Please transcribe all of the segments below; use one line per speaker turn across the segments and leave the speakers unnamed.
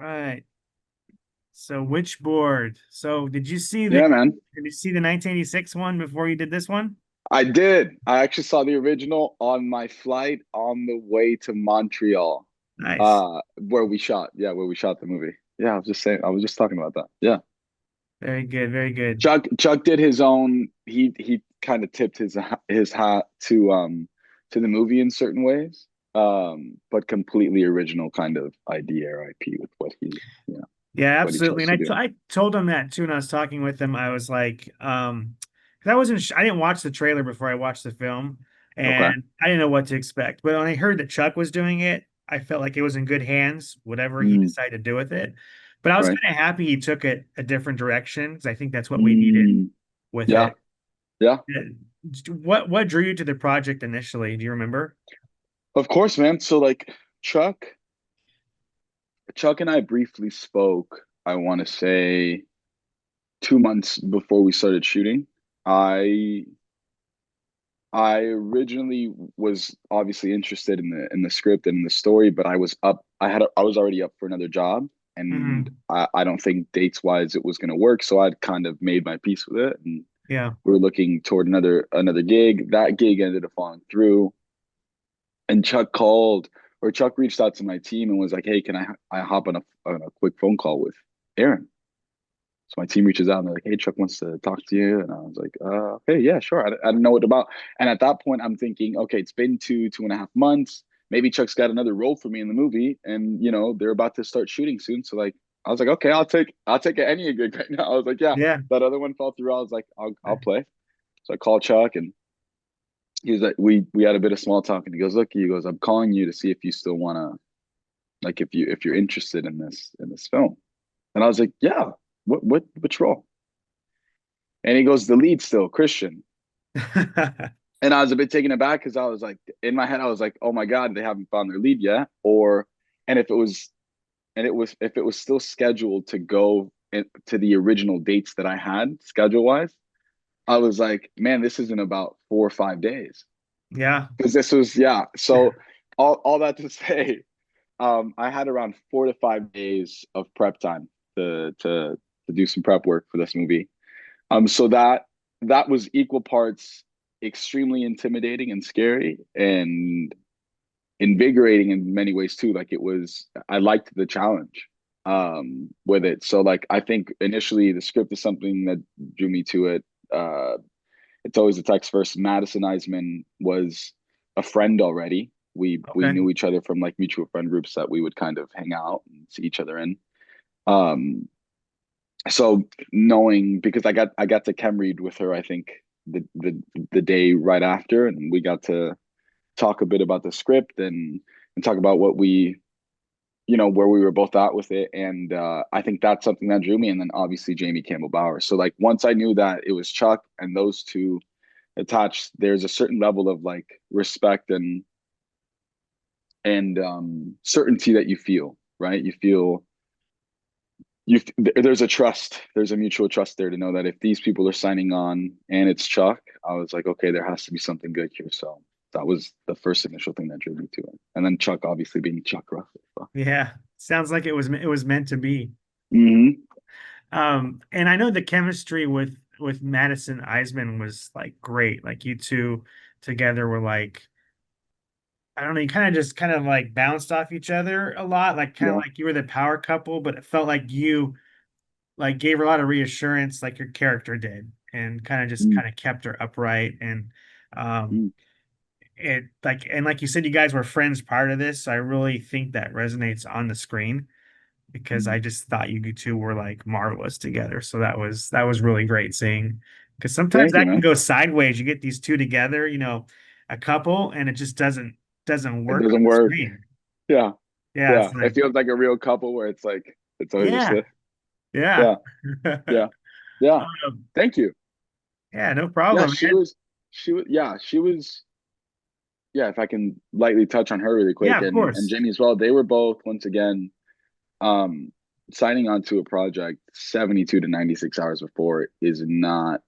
right. So Witchboard. So
Yeah, man.
did you see the 1986 one before you did this one?
I did. I actually saw the original on my flight on the way to Montreal,
Nice.
where we shot. Yeah, where we shot the movie. Yeah, I was just saying. I was just talking about that. Yeah,
Very good, very good.
Chuck did his own. He kind of tipped his hat to the movie in certain ways, but completely original kind of idea or IP with
Yeah,
what he
absolutely.
chose
And
to do.
I told him that too when I was talking with him. I was like, 'cause I didn't watch the trailer before I watched the film,
Okay.
and I didn't know what to expect. But when I heard that Chuck was doing it, I felt like it was in good hands, whatever he
Mm,
decided to do with it. But I was
right.
kind of happy he took it a different direction because I think that's what we needed
Mm,
with
yeah.
it.
Yeah.
Yeah. What drew you to the project initially? Do you remember?
Of course, man. So like Chuck, Chuck and I briefly spoke, I want to say 2 months before we started shooting. I I originally was obviously interested in the script and in the story, but I was already up for another job, and
Hmm.
I don't think dates wise it was gonna work. So I'd kind of made my peace with it, and
Yeah.
we were looking toward another gig. That gig ended up falling through, and Chuck reached out to my team and was like, "Hey, can I hop on a quick phone call with Aaron?" So my team reaches out and they're like, "Hey, Chuck wants to talk to you," and I was like, "Okay, yeah, sure." I didn't know what about, and at that point, I'm thinking, okay, it's been 2.5 months. Maybe Chuck's got another role for me in the movie, and they're about to start shooting soon. So like, I was like, okay, I'll take any gig right now. I was like, yeah,
Yeah.
that other one fell through. I was like, I'll play. So I called Chuck, and he was like, we had a bit of small talk, and he goes, look, I'm calling you to see if you still wanna, like, if you're interested in this film. And I was like, yeah, which role? And he goes, the lead still, Christian. And I was a bit taken aback because I was like, in my head, I was like, oh my God, they haven't found their lead yet. And if it was still scheduled to go to the original dates that I had schedule wise, I was like, man, this isn't about 4 or 5 days.
Yeah.
Because this was, yeah. So all that to say, I had around 4 to 5 days of prep time to do some prep work for this movie. So that was equal parts extremely intimidating and scary and invigorating in many ways too. Like I liked the challenge with it. So like I think initially the script is something that drew me to it. Uh, it's always the text first. Madison Eisman was a friend already. We
Okay.
knew each other from like mutual friend groups that we would kind of hang out and see each other in. Um, so knowing because I got to chem read with her, I think the day right after, and we got to talk a bit about the script and talk about what where we were both at with it, and I think that's something that drew me. And then obviously Jamie Campbell Bower. So like once I knew that it was Chuck and those two attached, there's a certain level of like respect and certainty that you feel, right? There's a trust, there's a mutual trust there to know that if these people are signing on and it's Chuck, I was like, okay, there has to be something good here. So that was the first initial thing that drew me to it, and then Chuck obviously being Chuck Russell. So.
Yeah. Sounds like it was meant to be.
Mm-hmm.
And I know the chemistry with Madison Eisman was like great. Like you two together were like, I don't know, you kind of like bounced off each other a lot, like kind of
Yeah.
like you were the power couple, but it felt like you like gave her a lot of reassurance like your character did and kind of kept her upright and um
Mm-hmm.
like you said, you guys were friends prior to this, so I really think that resonates on the screen because I just thought you two were like marvelous together. So that was really great seeing because sometimes
Thank you,
that can
man.
go sideways. You get these two together, a couple, and it just doesn't
It
work on
doesn't
the
work.
screen.
Yeah.
Yeah,
Yeah.
it's
It
like
feels like a real couple where it's like it's always just
yeah,
this.
yeah.
Yeah. Yeah. Yeah.
Um,
Thank you.
yeah, no
Yeah,
problem, man.
she was yeah, if I can lightly touch on her really
Yeah,
quick,
of
and
course.
Jamie as well, they were both once again um signing on to a project 72 to 96 hours before is not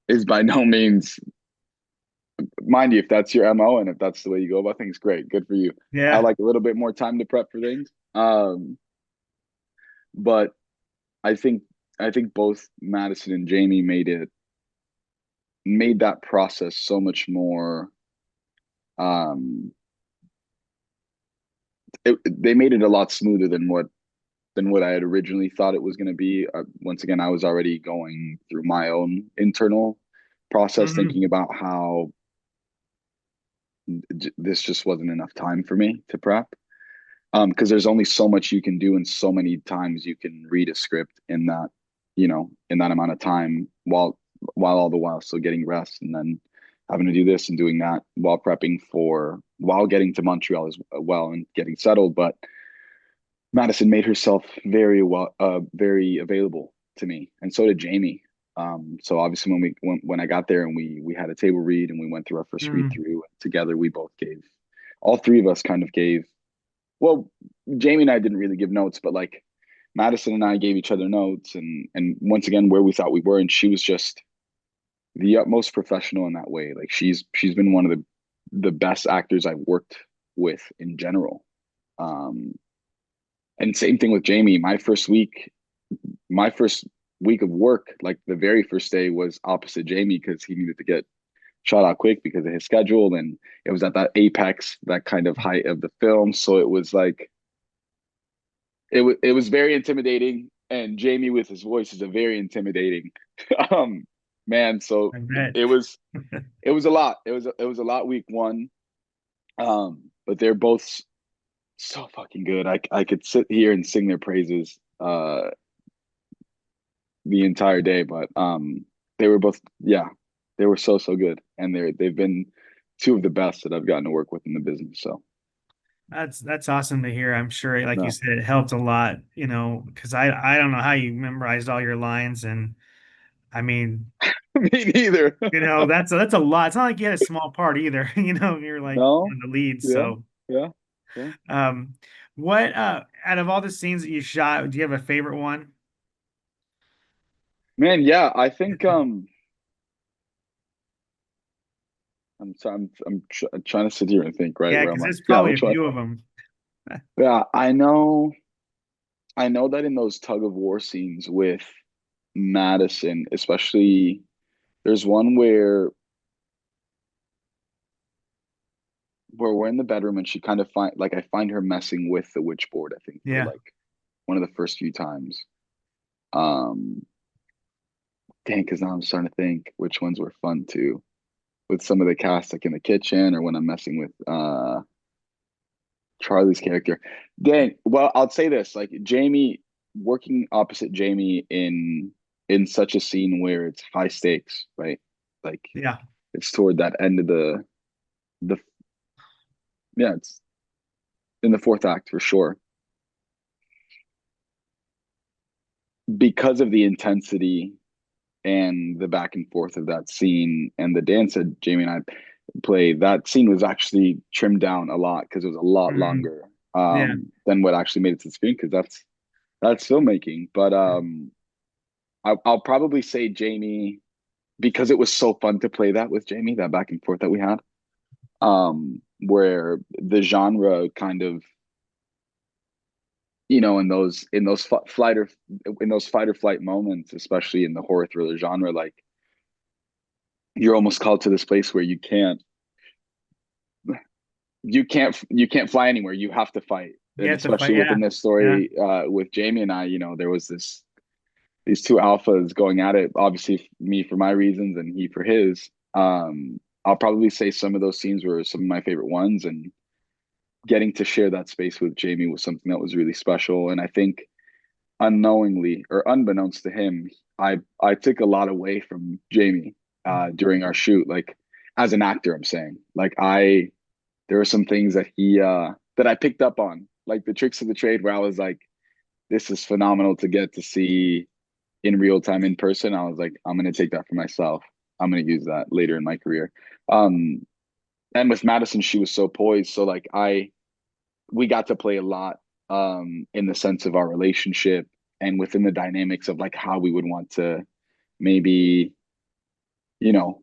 is by no means, mind you, if that's your MO and if that's the way you go about things, great, good for you. I
Yeah,
like a little bit more time to prep for things. Um, but I think I think both Madison and Jamie made that process so much more. Um, they made it a lot smoother than what I had originally thought it was going to be. Once again, I was already going through my own internal process,
Hmm.
thinking about how this just wasn't enough time for me to prep. Because there's only so much you can do and so many times you can read a script in that, in that amount of time while all the while still getting rest and then having to do this and doing that while getting to Montreal as well and getting settled. But Madison made herself very available to me, and so did Jamie. So obviously when I got there and we had a table read and we went through our first read
Mm.
through together, all three of us kind of gave. Well, Jamie and I didn't really give notes, but like Madison and I gave each other notes, and once again where we thought we were, and she was just the utmost professional in that way. Like she's been one of the best actors I've worked with in general. Um, and same thing with Jamie. My first week of work, like the very first day, was opposite Jamie because he needed to get shot out quick because of his schedule, and it was at that apex, that kind of height of the film. So it was like it was very intimidating. And Jamie with his voice is a very intimidating um man. So
I bet.
it was a lot. It was a lot week one. But they're both so fucking good. I could sit here and sing their praises the entire day, but they were both, yeah, they were so good, and they've been two of the best that I've gotten to work with in the business. So
That's awesome to hear. I'm sure, like you
no,
said, it helped a lot, because I don't know how you memorized all your lines, and I mean,
me neither.
that's a lot. It's not like you had a small part either. You're like
No,
one of the leads.
yeah,
So,
yeah, yeah.
um, what out of all the scenes that you shot, do you have a favorite one?
Man, yeah, I think I'm trying to sit here and think, right,
Yeah,
where I'm
because
like,
there's
yeah,
probably a
which one?
few of them.
Yeah, I know that in those tug of war scenes with Madison, especially, there's one where we're in the bedroom and she kind of I find her messing with the witchboard, I think, for
Yeah,
like one of the first few times. Um, Dang, because now I'm starting to think which ones were fun too. With some of the cast, like in the kitchen, or when I'm messing with Charlie's character. Dang, well, I'll say this: like Jamie, working opposite Jamie in such a scene where it's high stakes, right? Like
yeah,
it's toward that end of the yeah, it's in the fourth act for sure. Because of the intensity and the back and forth of that scene and the dance that Jamie and I played, that scene was actually trimmed down a lot because it was a lot
hmm,
longer
yeah,
than what actually made it to the screen because that's filmmaking. But I'll probably say Jamie because it was so fun to play that with Jamie, that back and forth that we had, where the genre kind of in those fight or flight moments, especially in the horror thriller genre, like you're almost called to this place where you can't fly anywhere. You have to fight.
you
And
have to fight.
especially
Yeah,
within this
yeah,
story with Jamie and I, there was these two alphas going at it. Obviously, me for my reasons and he for his. I'll probably say some of those scenes were some of my favorite ones, and getting to share that space with Jamie was something that was really special. And I think unknowingly or unbeknownst to him, I took a lot away from Jamie during our shoot. Like as an actor, I'm saying, like there were some things that I picked up on, like the tricks of the trade, where I was like, this is phenomenal to get to see in real time in person. I was like, I'm gonna take that for myself. I'm gonna use that later in my career. Um, and with Madison, she was so poised. So like we got to play a lot in the sense of our relationship and within the dynamics of like how we would want to maybe, you know,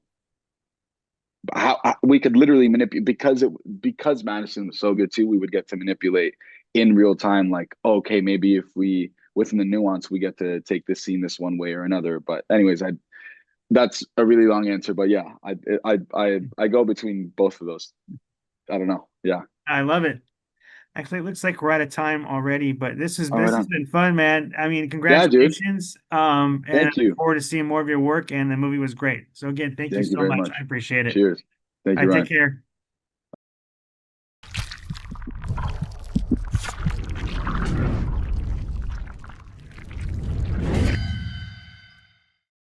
we could literally manipulate because Madison was so good too. We would get to manipulate in real time, like, okay, maybe if we within the nuance we get to take this scene this one way or another. But anyways, I that's a really long answer, but yeah, I go between both of those. I don't know. Yeah.
I love it. Actually, it looks like we're out of time already, but
All right
this has
on.
been fun, man. I mean,
Yeah, dude.
congratulations. And I
Thank
look
you.
forward to seeing more of your work, and the movie was great. So again, thank you
Thank you
so
very
much.
much.
I appreciate it.
Cheers. Thank
I
you,
take
Ryan.
care.